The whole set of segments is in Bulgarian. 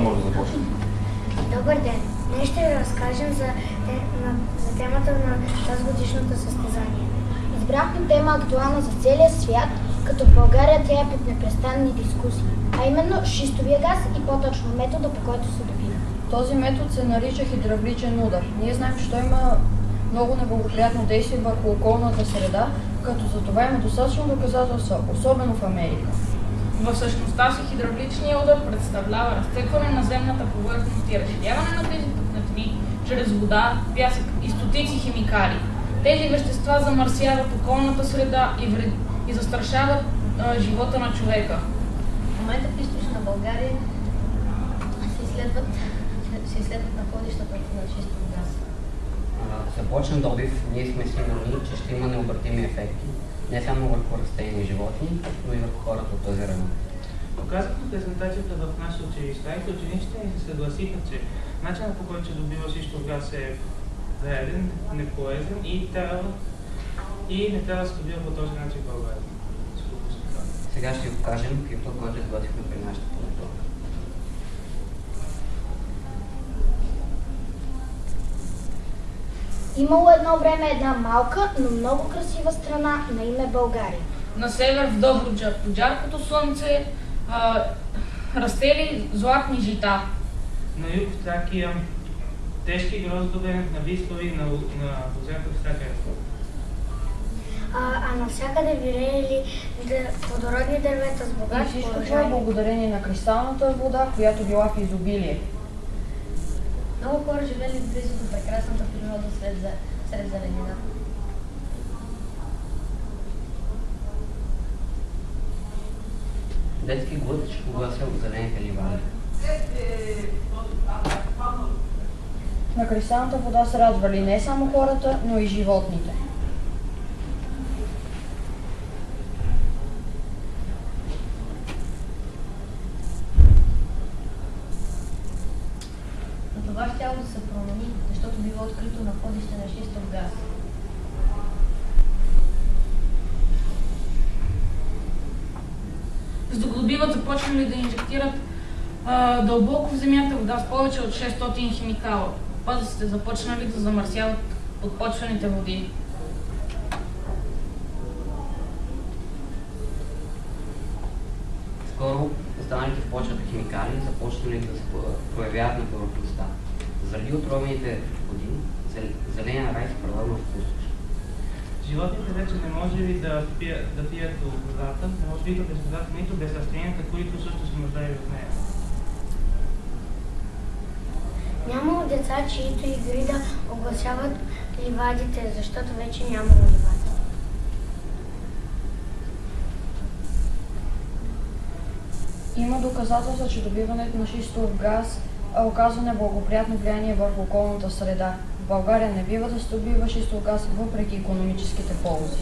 Ела, може да започне. Добър ден! Днес ще ви разкажем за темата на тази годишното състезание. Избрахме тема актуална за целия свят, като в България тя е под непрестанни дискусии, а именно шистовия газ и по-точно метода, по който се добива. Този метод се нарича хидравличен удар. Ние знаем, че той има много неблагоприятно действие върху околната среда, като за това има достатъчно доказателства, особено в Америка. В същността си хидравличният удар представлява разцепване на земната повърхност и разширяване на тези пукнатини чрез вода, пясък и стотици химикали. Тези вещества замърсяват околната среда и застрашават живота на човека. В момента в източна България се изследват находищата на шистов газ. Започна добив, ние сме сигурни, че ще има необратими ефекти, не само върху растения и животни, но и върху хората от този район. Показахме презентацията в нашите училища и учениците ни се съгласиха, че начинът, по който се добива шистов газ е вреден, неполезен и не трябва да се добива по този начин в България. Сега ще ви покажем какво, което изготвихме при нашата планетора. Имало едно време една малка, но много красива страна на име България. На север в Добруджа, под жаркото слънце, растели златни жита. На юг в Тракия тежки гроздове, навислови на лозята всякъде. А навсякъде виреели плодородни дървета с богат И всичко това е благодарение на кристалната вода, която била в изобилие. Много хора живели близо до прекрасната природа сред зеленина. Детски глад угасил зелените ливади. На кристалната вода се радвали не само хората, но и животните. Но това щяло да се промени, защото било открито находище на шистов газ. За да го добиват, започнали да инжектират дълбоко в земята вода с повече от 600 химикала. Отпадъците започнали да замърсяват подпочвените води. Скоро останалите в почвата химикали започнали да се проявяват на повърхността. Заради отровените води, зеления рай се превърна в пустош. Животните вече не може ли да пият от водата, не може ли без водата, нито без растенията, които също се нуждаят от нея. Нямало деца, чието игри да огласяват ливадите, защото вече нямало ливади. Има доказателства, че добиването на шистов газ оказва неблагоприятно влияние върху околната среда. В България не бива да се добива шистов газ, въпреки икономическите ползи.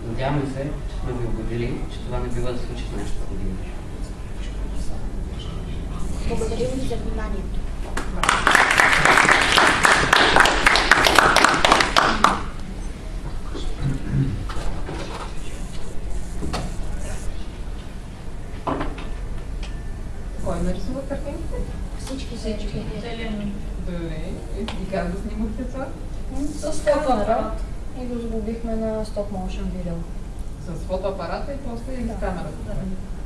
Надяваме се, че сме ви убедили, че това не бива да се случи в нашата година. Благодарим ви за вниманието. Кой нарисува картинките? Всички. Добре. И как го снимахте това? С камера и го сглобихме на стоп моушен видео. С фотоапарата и после и с камерата.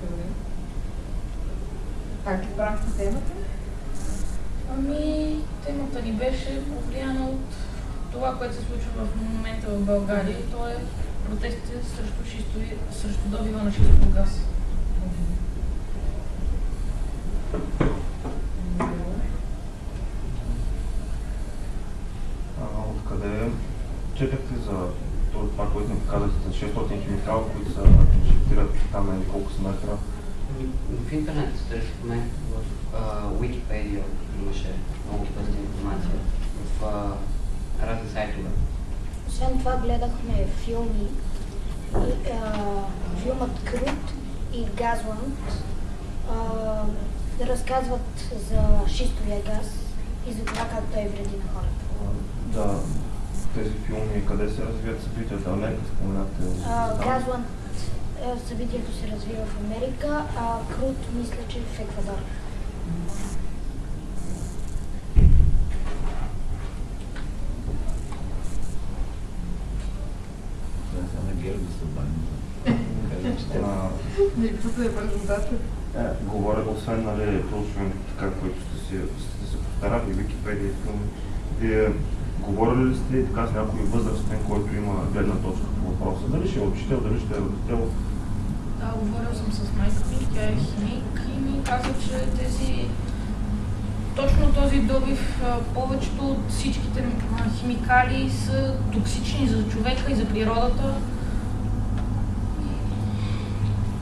Добре. Как избрахте темата? Темата ни беше повлияна от това, което се случва в момента в България. То е протестите срещу добива на шистов газ. Откъде четахте за това, което ни показахте за 600 химикала, които се инжектират там или колко са метра? В интернет търсихме, в Wikipedia имаше много пъсна информация, в разни сайтове. Освен това гледахме филми. Филмът Крут и Газланд разказват за шистовия газ и за това как той вреди на хората. Да, тези филми, къде се развият събитията? Америка споменахте? Газланд събитието се развива в Америка, а Крут мисля, че в Еквадор. Липсата е презентация. Говоря, освен проучването, така, което сте се постарали, Википедия, вие говорили ли сте така с някой възрастен, който има гледна точка по въпроса? Дали ще е учител, дали ще е родител? Да, говорил съм с майка ми, тя е химик и ми каза, че точно този добив, повечето от всичките химикали са токсични за човека и за природата.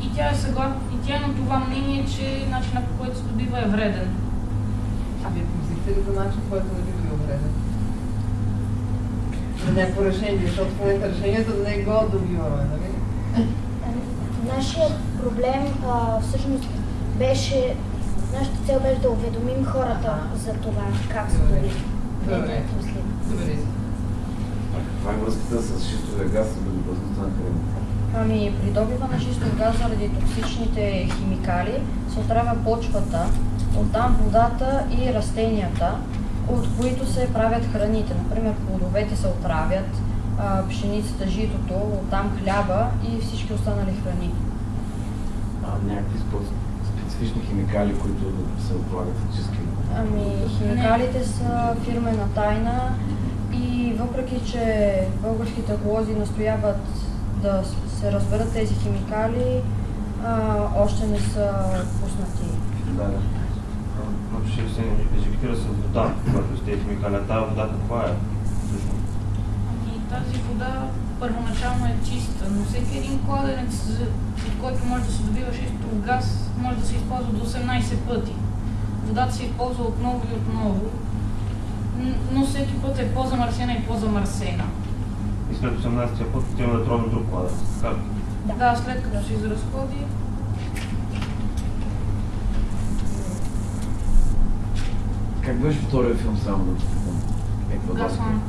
И тя е съгласна, и тя е на това мнение, че начинът, по който се добива, е вреден. А вие помислите ли за начин, който да би бил вреден? За някакво решение, защото в момента решението да не го добиваме, нали? Нашият проблем всъщност беше, нашата цел беше да уведомим хората за това как се добива. Добре. Добре. Каква е връзката с шистовия газ и безопасността на храните? Ами, при добива на шистов газ заради токсичните химикали се отравя почвата, оттам водата и растенията, от които се правят храните. Например, плодовете се отравят, пшеницата, житото, оттам хляба и всички останали храни. Някакви специфични химикали, които се отлагат физически? Ами, химикалите са фирмена тайна и въпреки, че българските еколози настояват да се разберат тези химикали, още не са пуснати. Да. Ще се инжектира с вода, когато сте химикали. А тази вода каква е? И тази вода първоначално е чиста, но всеки един кладенец, от който може да се добива шистов газ, може да се използва до 18 пъти. Водата се използва отново и отново, но всеки път е по-замърсена и по-замърсена. И след 18-тия път отиваме да тровим друг кладенец. Така? Да, след като се изразходи. Как беше втория филм, само да попитам? Гасман.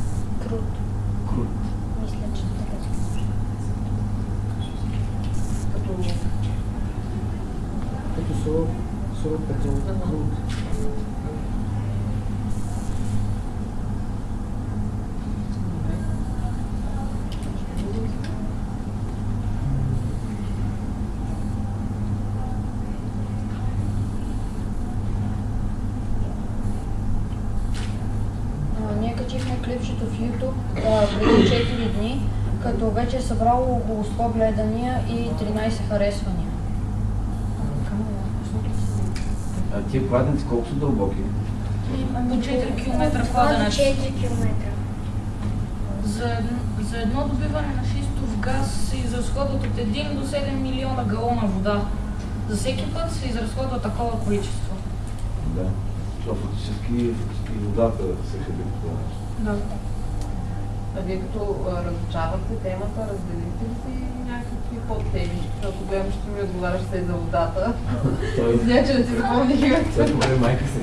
Крут. Крут. Мисля, че така се казва. Като суров петрол. Крут. Ние качихме клипчето в YouTube преди 4 дни, като вече е събрало около 100 гледания и 13 харесвания. А тия кладенци колко са дълбоки? До 4 км кладенец. 4 км. За едно добиване на шистов газ се изразходват от 1 до 7 милиона галона вода. За всеки път се изразходва такова количество. Да. Това фактически и водата се хаби по това нещо. Да. А вие като разучавате темата, разделите ли си някакви подтеми? Защото гледам, че ми отговаряш се и за водата. Не, че не си запомних името. Това е майка си.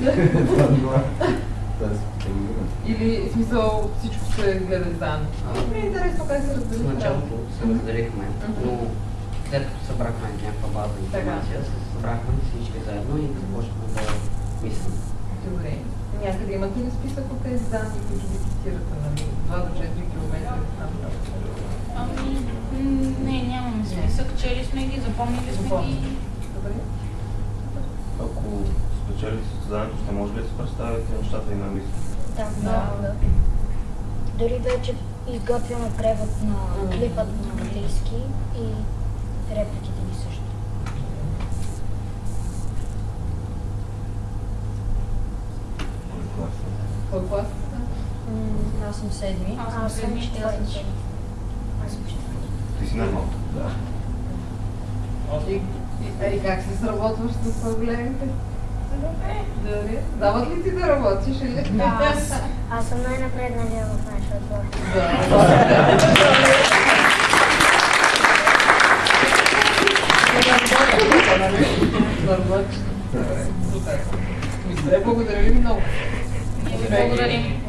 Или в смисъл всичко се гледа заедно? Ми е интересно как се разделите. В началото се разделихме, но след като събрахме някаква база информация, се събрахме всички заедно и започнахме да мислим. Добре. Някъде имате ли списък от тези данни, които ви цитирате, нали? 2 до 4 км? Ами, не, нямаме списък. Чели сме ги, запомнили сме ги. Добре. Ако спечелите състезанието, ще може ли да се представите нещата и на английски? Да. Дори вече изготвяме превод на клипът на английски и репликите ни също. Кой клас? Аз съм седми. Аз съм четвърти. Ти си най-малко. Да. И как се сработваш с проблемите? Добре. Дават ли ти да работиш или? Да, аз съм най-напредналия в нашия отбор. Добре, благодаря ви много. Благодарим.